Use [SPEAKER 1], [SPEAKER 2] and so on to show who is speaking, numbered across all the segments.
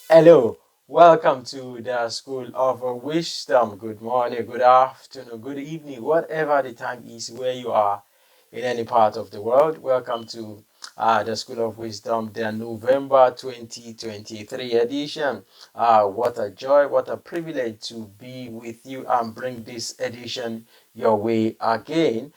[SPEAKER 1] Hello, welcome to the School of Wisdom. Good morning, good afternoon, good evening, whatever the time is where you are in any part of the world. Welcome to the School of Wisdom, the November 2023 edition. What a joy, what a privilege to be with you and bring this edition your way again.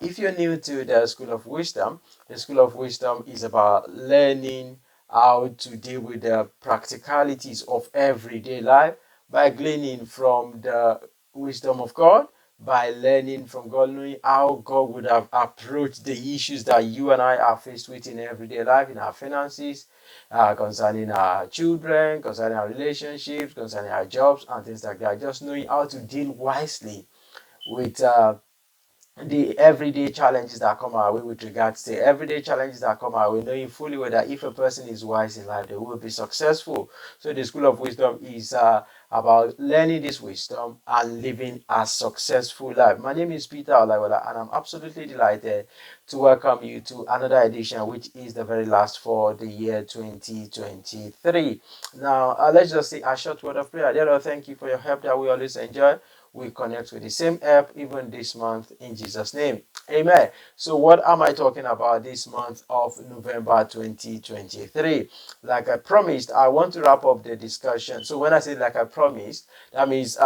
[SPEAKER 1] If you're new to the School of Wisdom is about learning how to deal with the practicalities of everyday life by gleaning from the wisdom of God, by learning from God, knowing how God would have approached the issues that you and I are faced with in everyday life, in our finances, concerning our children, concerning our relationships, concerning our jobs, and things like that. Just knowing how to deal wisely with the everyday challenges that come our way with regards to everyday challenges that come our way, knowing fully well that if a person is wise in life, they will be successful. So the School of Wisdom is about learning this wisdom and living a successful life. My name is Peter Olaiwola, and I'm absolutely delighted to welcome you to another edition, which is the very last for the year 2023. Now, let's just say a short word of prayer. Dear Lord, thank you for your help that we always enjoy. We connect with the same app even this month in Jesus' name. Amen. So, what am I talking about this month of November 2023? Like I promised, I want to wrap up the discussion. So, when I say like I promised, that means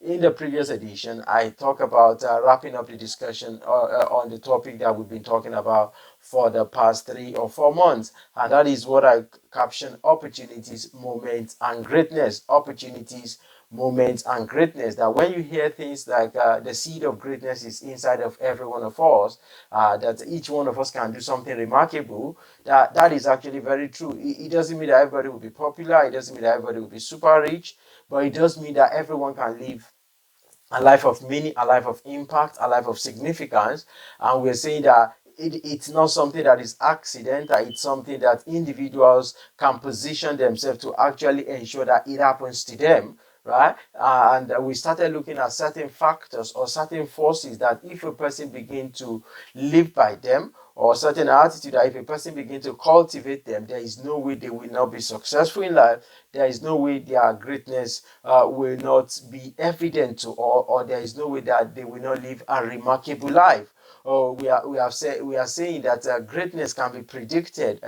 [SPEAKER 1] in the previous edition, I talk about wrapping up the discussion on the topic that we've been talking about for the past 3 or 4 months. And that is what I caption opportunities, moments, and greatness. Opportunities, moments, and greatness. That when you hear things like the seed of greatness is inside of every one of us, that each one of us can do something remarkable, that is actually very true. It doesn't mean that everybody will be popular, it doesn't mean that everybody will be super rich, but it does mean that everyone can live a life of meaning, a life of impact, a life of significance. And we're saying that it's not something that is accidental, it's something that individuals can position themselves to actually ensure that it happens to them, right? And we started looking at certain factors or certain forces that if a person begin to live by them, or certain attitude that if a person begin to cultivate them, there is no way they will not be successful in life. There is no way their greatness will not be evident to all, or there is no way that they will not live a remarkable life. Oh, we are saying that greatness can be predicted.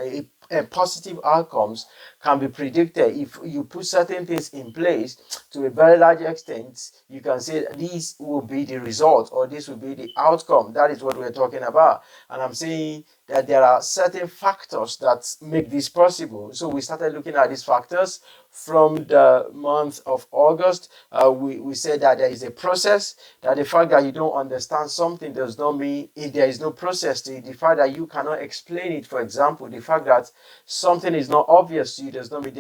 [SPEAKER 1] Positive outcomes can be predicted if you put certain things in place to a very large extent. You can say this will be the result or this will be the outcome. That is what we're talking about. And I'm saying that there are certain factors that make this possible. So we started looking at these factors from the month of August. We said that there is a process, that the fact that you don't understand something does not mean there is no process to it. The fact that you cannot explain it, for example, the fact that something is not obvious to you does not mean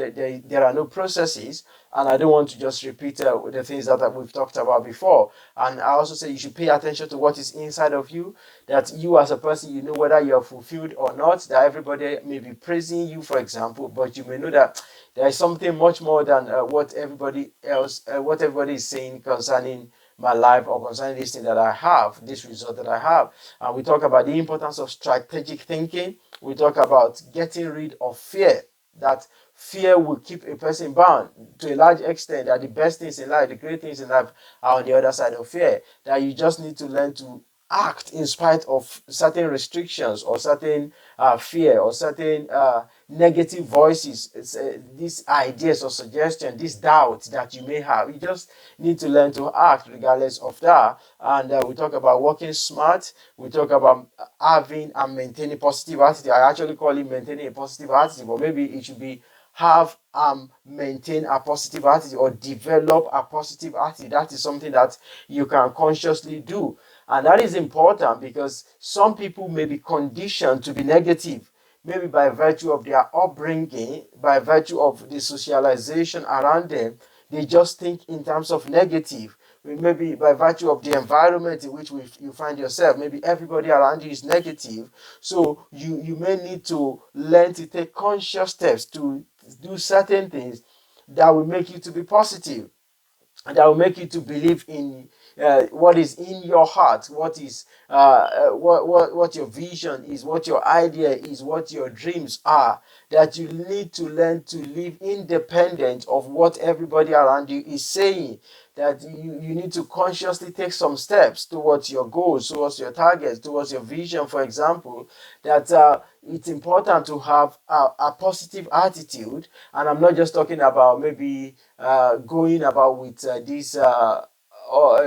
[SPEAKER 1] there are no processes. And I don't want to just repeat the things that we've talked about before. And I also say you should pay attention to what is inside of you, that you as a person, you know whether you're fulfilled or not, that everybody may be praising you, for example, but you may know that there is something much more than what everybody is saying concerning my life or concerning this thing that I have, this result that I have. And we talk about the importance of strategic thinking. We talk about getting rid of fear, that fear will keep a person bound to a large extent, that the best things in life, the great things in life are on the other side of fear, that you just need to learn to act in spite of certain restrictions or certain fear or certain negative voices, these ideas or suggestions, this doubt that you may have. You just need to learn to act regardless of that. And we talk about working smart. We talk about having and maintaining positive attitude. I actually call it maintaining a positive attitude, but maybe it should be have maintain a positive attitude or develop a positive attitude. That is something that you can consciously do. And that is important because some people may be conditioned to be negative, maybe by virtue of their upbringing, by virtue of the socialization around them. They just think in terms of negative. Maybe by virtue of the environment in which you find yourself, maybe everybody around you is negative. So you may need to learn to take conscious steps to do certain things that will make you to be positive, and that will make you to believe what is in your heart, what your vision is, what your idea is, what your dreams are, that you need to learn to live independent of what everybody around you is saying, that you need to consciously take some steps towards your goals, towards your targets, towards your vision, for example, that it's important to have a positive attitude. And I'm not just talking about maybe going about with this or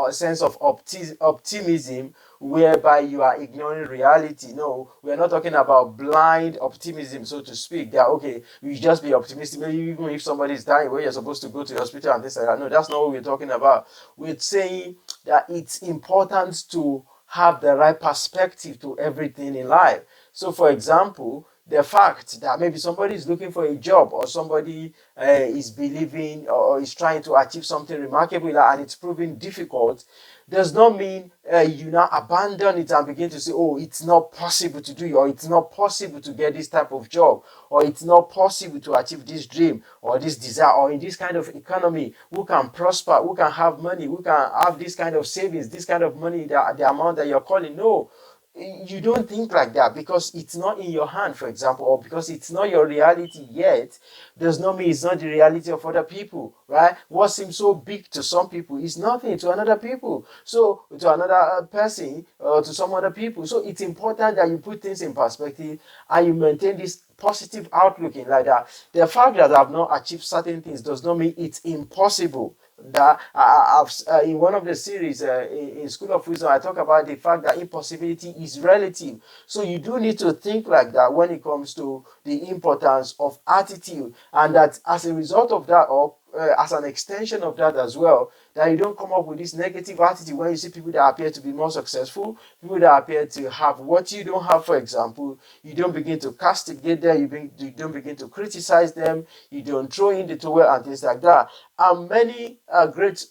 [SPEAKER 1] a sense of optimism whereby you are ignoring reality. No, we're not talking about blind optimism, so to speak. That okay, you just be optimistic, maybe even if somebody is dying, where you're supposed to go to the hospital and things like that. No, that's not what we're talking about. We're saying that it's important to have the right perspective to everything in life. So, for example, the fact that maybe somebody is looking for a job, or somebody is believing or is trying to achieve something remarkable and it's proving difficult, does not mean you now abandon it and begin to say, oh, it's not possible to do it, or it's not possible to get this type of job, or it's not possible to achieve this dream or this desire, or in this kind of economy, who can prosper, who can have money, who can have this kind of savings, this kind of money, the amount that you're calling. No, you don't think like that, because it's not in your hand, for example, or because it's not your reality yet, does not mean it's not the reality of other people, right? What seems so big to some people is nothing to another people, so to another person, or to some other people. So it's important that you put things in perspective and you maintain this positive outlook in like that. The fact that I've not achieved certain things does not mean it's impossible. That I've in one of the series in School of Wisdom, I talk about the fact that impossibility is relative. So you do need to think like that when it comes to the importance of attitude, and that as a result of that, or as an extension of that as well, that you don't come up with this negative attitude when you see people that appear to be more successful, people that appear to have what you don't have, for example. You don't begin to castigate them, you don't begin to criticize them, you don't throw in the towel and things like that. And many great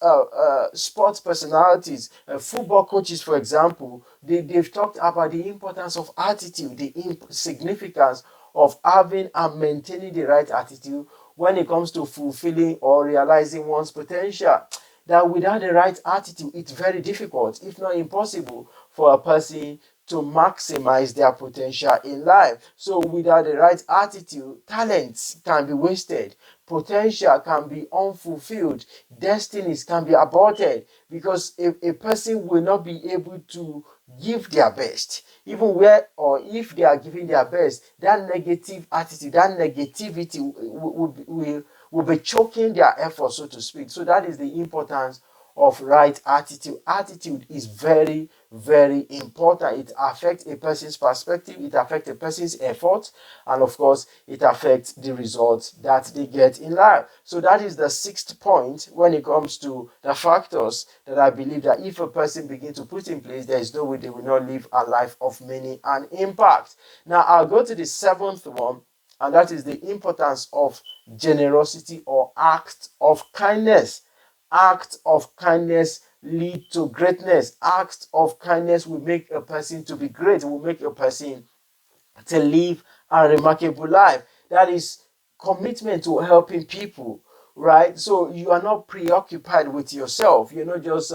[SPEAKER 1] sports personalities, football coaches, for example, they've talked about the importance of attitude, the significance of having and maintaining the right attitude when it comes to fulfilling or realizing one's potential. That without the right attitude, it's very difficult, if not impossible, for a person to maximize their potential in life. So without the right attitude, talents can be wasted, potential can be unfulfilled, destinies can be aborted, because a person will not be able to give their best, even where, or if they are giving their best, that negative attitude, that negativity will be choking their effort, so to speak. So that is the importance of right attitude. Attitude is very, very important. It affects a person's perspective, it affects a person's effort, and of course, it affects the results that they get in life. So that is the sixth point when it comes to the factors that I believe that if a person begins to put in place, there is no way they will not live a life of meaning and impact. Now, I'll go to the seventh one, and that is the importance of generosity or act of kindness. Act of kindness lead to greatness. Act of kindness will make a person to be great, will make a person to live a remarkable life. That is commitment to helping people, right? So you are not preoccupied with yourself. You're not just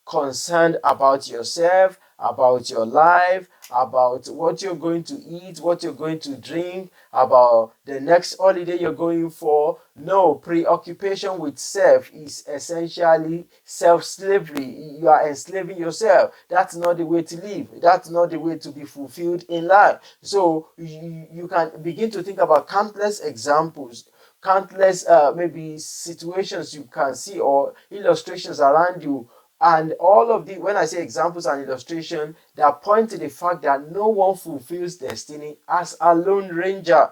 [SPEAKER 1] concerned about yourself, about your life, about what you're going to eat, what you're going to drink, about the next holiday you're going for. No, preoccupation with self is essentially self-slavery. You are enslaving yourself. That's not the way to live. That's not the way to be fulfilled in life. So you can begin to think about countless examples, countless maybe situations you can see, or illustrations around you, and all of the, when I say examples and illustration, that point to the fact that no one fulfills destiny as a lone ranger.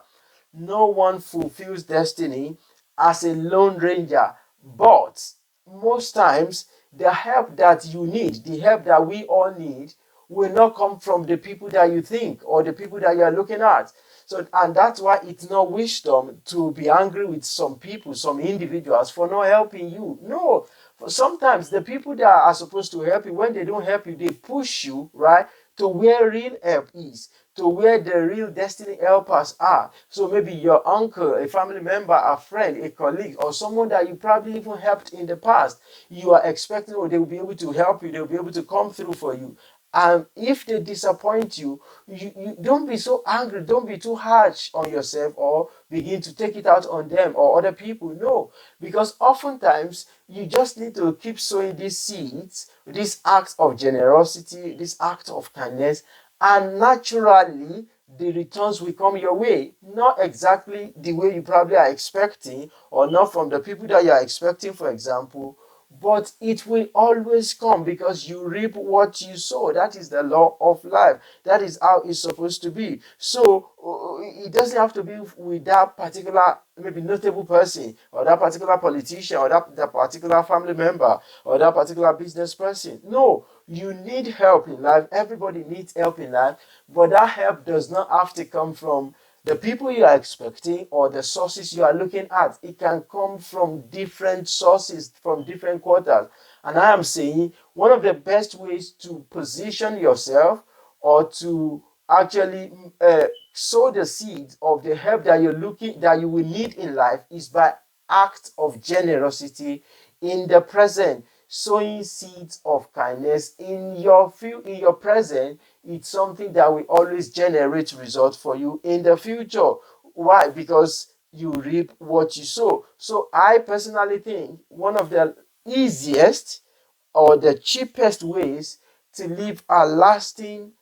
[SPEAKER 1] No one fulfills destiny as a lone ranger. But most times, the help that you need, the help that we all need, will not come from the people that you think or the people that you are looking at. So, and that's why it's not wisdom to be angry with some people, some individuals, for not helping you. No, sometimes the people that are supposed to help you, when they don't help you, they push you, right, to where real help is, to where the real destiny helpers are. So maybe your uncle, a family member, a friend, a colleague, or someone that you probably even helped in the past. You are expecting, oh, they will be able to help you, they will be able to come through for you. And if they disappoint you, you don't be so angry, don't be too harsh on yourself or begin to take it out on them or other people. No, because oftentimes you just need to keep sowing these seeds, this act of generosity, this act of kindness, and naturally the returns will come your way. Not exactly the way you probably are expecting, or not from the people that you are expecting, for example, but it will always come because you reap what you sow. That is the law of life. That is how it's supposed to be. So it doesn't have to be with that particular maybe notable person or that particular politician or that particular family member or that particular business person. No, you need help in life. Everybody needs help in life, but that help does not have to come from the people you are expecting or the sources you are looking at. It can come from different sources, from different quarters. And I am saying one of the best ways to position yourself or to actually sow the seeds of the help that that you will need in life is by act of generosity in the present, sowing seeds of kindness in your present. It's something that will always generate results for you in the future. Why? Because you reap what you sow. So I personally think one of the easiest or the cheapest ways to leave a lasting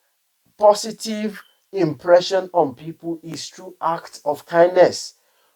[SPEAKER 1] positive impression on people is through acts of kindness.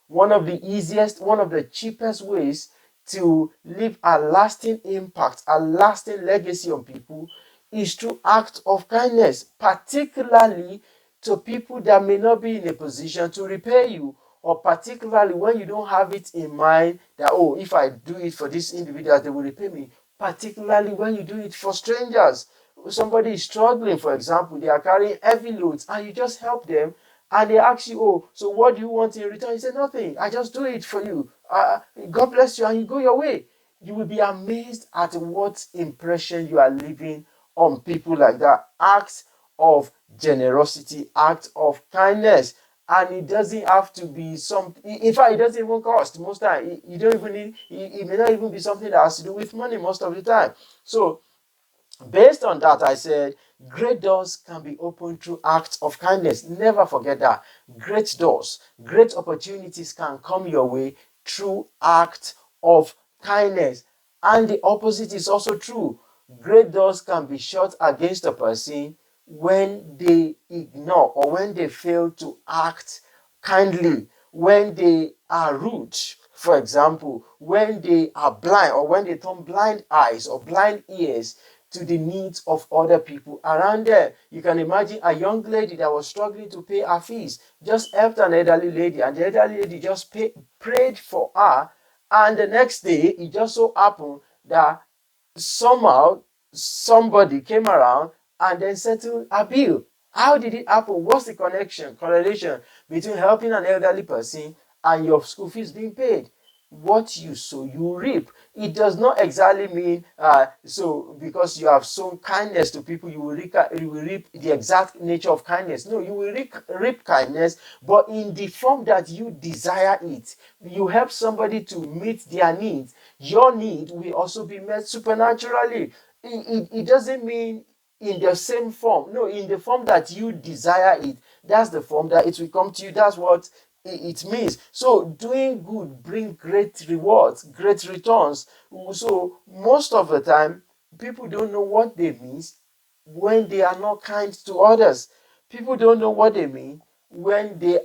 [SPEAKER 1] One of the easiest, one of the cheapest ways to leave a lasting impact, a lasting legacy on people is through acts of kindness, particularly to people that may not be in a position to repay you, or particularly when you don't have it in mind that, oh, if I do it for these individuals, they will repay me. Particularly when you do it for strangers. Somebody is struggling, for example, they are carrying heavy loads, and you just help them, and they ask you, oh, so what do you want in return? You say, nothing, I just do it for you. God bless you, and you go your way. You will be amazed at what impression you are leaving on people like that. Acts of generosity, acts of kindness. And it doesn't have to be something, in fact, it doesn't even cost most time. You don't even need, it may not even be something that has to do with money most of the time. So based on that, I said great doors can be opened through acts of kindness. Never forget that. Great doors, great opportunities can come your way through acts of kindness. And the opposite is also true. Great doors can be shut against a person when they ignore or when they fail to act kindly, when they are rude, for example, when they are blind or when they turn blind eyes or blind ears to the needs of other people around there. You can imagine a young lady that was struggling to pay her fees, just helped an elderly lady, and the elderly lady just prayed for her, and the next day it just so happened that somehow somebody came around and then settled a bill. How did it happen? What's the correlation between helping an elderly person and your school fees being paid? What you sow, you reap. It does not exactly mean so because you have sown kindness to people, you will reap the exact nature of kindness. No, you will reap kindness, but in the form that you desire it. You help somebody to meet their needs. Your need will also be met supernaturally. It doesn't mean in the same form. No, in the form that you desire it. That's the form that it will come to you. That's what it means. So doing good bring great rewards, great returns. So most of the time, people don't know what they miss when they are not kind to others. People don't know what they mean when they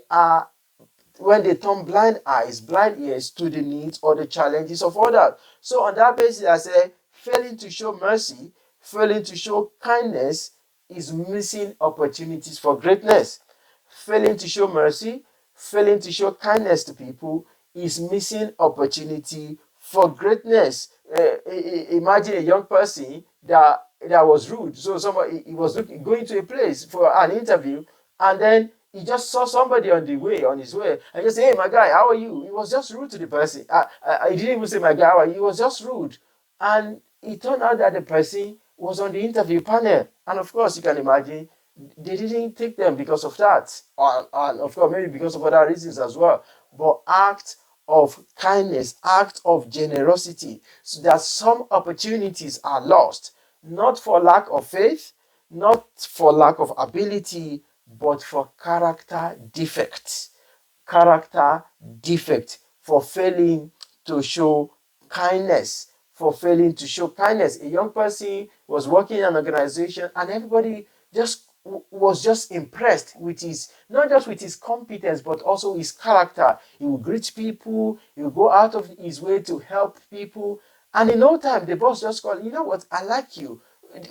[SPEAKER 1] turn blind eyes, blind ears to the needs or the challenges of others. So on that basis, I say failing to show mercy, failing to show kindness is missing opportunities for greatness. Failing to show mercy, failing to show kindness to people is missing opportunity for greatness. Imagine a young person that was rude. So somebody he was going to a place for an interview, and then he just saw somebody on his way, and just say, "Hey, my guy, how are you?" He was just rude to the person. He didn't even say, "My guy, how are you?" He was just rude, and it turned out that the person was on the interview panel. And of course, you can imagine they didn't take them because of that. And of course, maybe because of other reasons as well. But act of kindness, act of generosity, so that some opportunities are lost, not for lack of faith, not for lack of ability, but for character defect, for failing to show kindness, for failing to show kindness. A young person was working in an organization and everybody just was just impressed with his, not just with his competence, but also his character. He would greet people, he would go out of his way to help people. And in no time, the boss just called, you know what, I like you.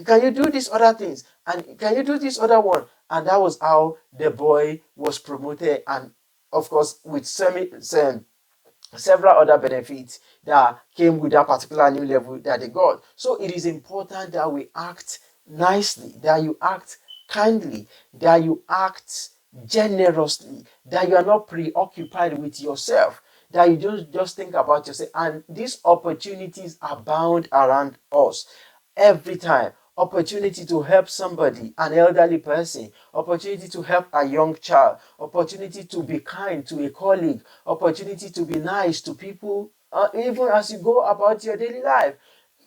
[SPEAKER 1] Can you do these other things? And can you do this other one? And that was how the boy was promoted. And of course, with several other benefits that came with that particular new level that they got. So it is important that we act nicely, that you act kindly, that you act generously, that you are not preoccupied with yourself, that you don't just think about yourself. And these opportunities abound around us every time. Opportunity to help somebody, an elderly person, opportunity to help a young child, opportunity to be kind to a colleague, opportunity to be nice to people, even as you go about your daily life.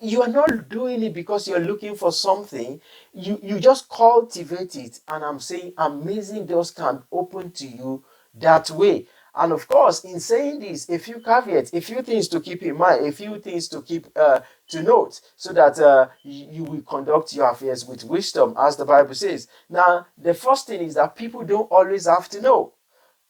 [SPEAKER 1] You are not doing it because you're looking for something. You just cultivate it, and I'm saying amazing doors can open to you that way. And of course, in saying this, a few caveats, a few things to keep in mind, a few things to keep to note, so that you will conduct your affairs with wisdom, as the Bible says. Now, the first thing is that people don't always have to know.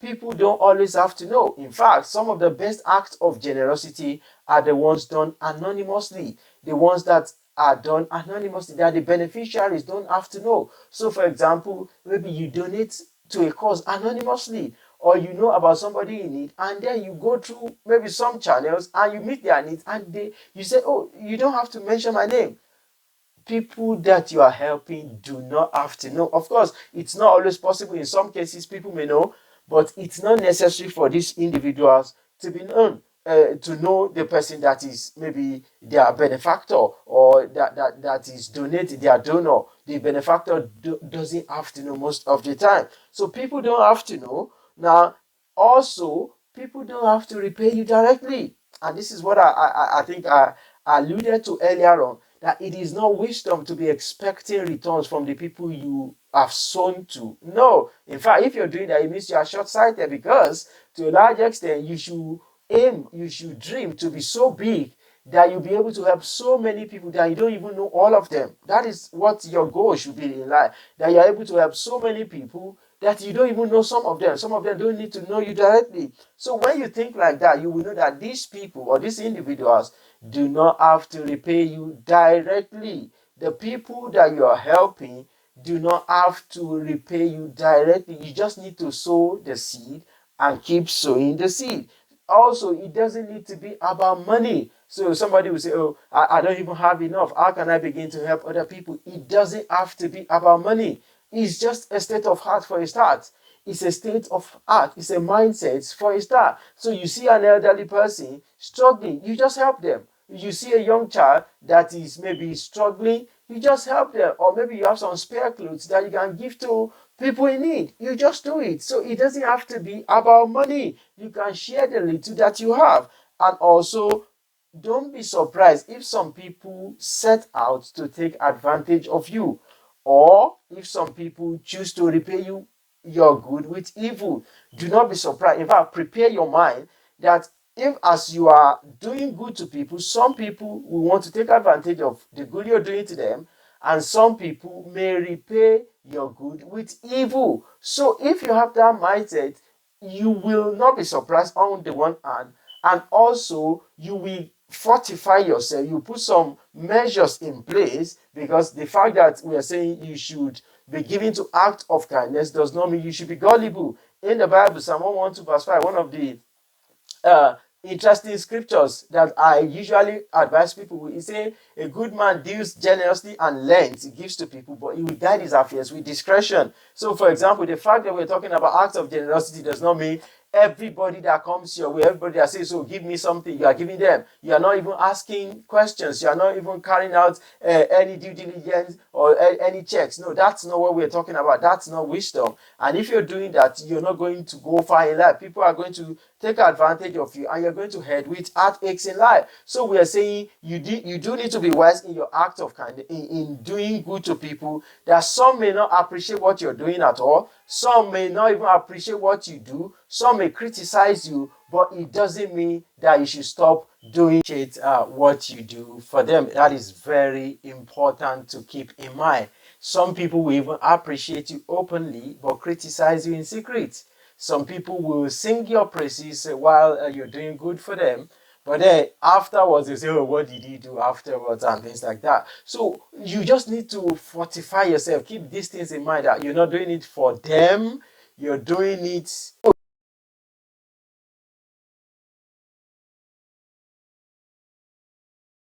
[SPEAKER 1] People don't always have to know. In fact, some of the best acts of generosity are the ones done anonymously. The ones that are done anonymously, that the beneficiaries don't have to know. So, for example, maybe you donate to a cause anonymously, or you know about somebody in need, and then you go through maybe some channels and you meet their needs, and you say, oh, you don't have to mention my name. People that you are helping do not have to know. Of course, it's not always possible. In some cases, people may know, but it's not necessary for these individuals to be known. To know the person that is maybe their benefactor, or that is donating, their donor. The benefactor doesn't have to know most of the time. So people don't have to know. Now, also, people don't have to repay you directly. And this is what I think I alluded to earlier on, that it is not wisdom to be expecting returns from the people you have sown to. No. In fact, if you're doing that, it means you are short-sighted, because to a large extent, you should aim, you should dream to be so big that you'll be able to help so many people that you don't even know all of them. That is what your goal should be in life, that you're able to help so many people that you don't even know some of them. Some of them don't need to know you directly. So when you think like that, you will know that these people or these individuals do not have to repay you directly. The people that you are helping do not have to repay you directly. You just need to sow the seed and keep sowing the seed. Also, it doesn't need to be about money. So somebody will say, oh, I don't even have enough. How can I begin to help other people? It doesn't have to be about money. It's just a state of heart for a start. It's a state of heart. It's a mindset for a start. So you see an elderly person struggling, you just help them. You see a young child that is maybe struggling, you just help them. Or maybe you have some spare clothes that you can give to people in need. You just do it. So it doesn't have to be about money. You can share the little that you have. And also, don't be surprised if some people set out to take advantage of you, or if some people choose to repay you your good with evil. Do not be surprised. In fact, prepare your mind that if, as you are doing good to people, some people will want to take advantage of the good you're doing to them, and some people may repay your good with evil. So if you have that mindset, you will not be surprised on the one hand, and also you will fortify yourself. You put some measures in place, because the fact that we are saying you should be given to act of kindness does not mean you should be gullible. In the Bible, Psalm 112 verse 5, one of the uh, interesting scriptures that I usually advise people with, he say, a good man deals generously and lends, he gives to people, but he will guide his affairs with discretion. So, for example, the fact that we're talking about acts of generosity does not mean Everybody that comes your way, everybody that says, "So give me something," you are giving them. You are not even asking questions. You are not even carrying out any due diligence or any checks. No, that's not what we're talking about. That's not wisdom. And if you're doing that, you're not going to go far in life. People are going to take advantage of you, and you're going to head with heartaches in life. So we are saying you do need to be wise in your act of kindness, in doing good to people. That some may not appreciate what you're doing at all. Some may not even appreciate what you do. Some may criticize you, but it doesn't mean that you should stop doing what you do for them. That is very important to keep in mind. Some people will even appreciate you openly, but criticize you in secret. Some people will sing your praises while you're doing good for them, but then afterwards they say, "Oh, what did he do afterwards?" and things like that. So you just need to fortify yourself. Keep these things in mind that you're not doing it for them, you're doing it